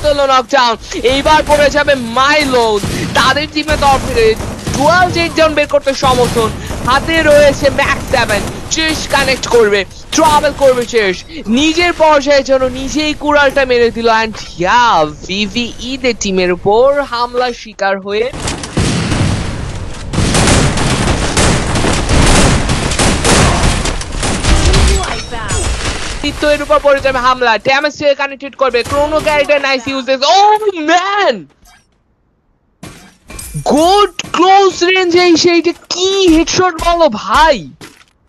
তুললো নকডাউন। এইবার পড়ে যাবে মাইলোন, তাদের টিমের তরফ থেকে ডুয়াল টেকডাউন বের করতে সমর্থন। হাতে রয়েছে ম্যাক্স 7, চেস কানেক্ট করবে, ট্রাভেল করবে চেস, নিজের পর্যায়ের জন্য নিজেই কুড়ালটা মেরে দিল। অ্যান্ড ইয়া, ভিভিই দের টিমের উপর হামলার শিকার হয়ে এর উপর পড়ে যাবে হামলা। ড্যামেজ কানেক্টেড করবে, chrono character nice uses. Oh man, good close রেঞ্জে সেইটা কি হেডশট বলো ভাই।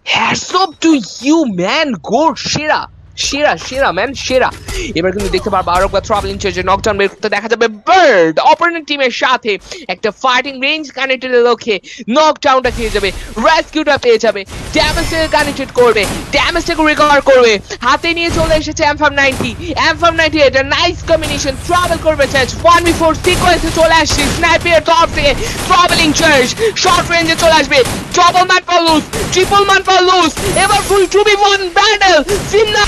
Hats off to you man, good, সেরা সেরা সেরা ম্যান, সেরা। এবার কিন্তু দেখতে পারবো আরো একটা ট্রাভেলিং চেজে নকডাউন বের করতে দেখা যাবে বার্ড অপোনেন্ট টিমের সাথে একটা ফাইটিং রেঞ্জ কানেক্টেড লক্ষ্যে নকডাউনটা খেয়ে যাবে, রেস্কিউটা পেয়ে যাবে, ড্যামেজটা কানেক্টেড করবে, ড্যামেজটাকে রিকভার করবে, হাতে নিয়ে চলে এসেছে M590 এটা নাইস কম্বিনেশন, ট্রাভেল করবে চার্জ 1v4 সিকোয়েন্সে চলে আসছে স্নাইপারের তরফ থেকে ট্রাভেলিং চার্জ শর্ট রেঞ্জে চলে আসবে, double man for loose, triple man for loose, এবার ফুল 2v1 ব্যাটল। সিমনা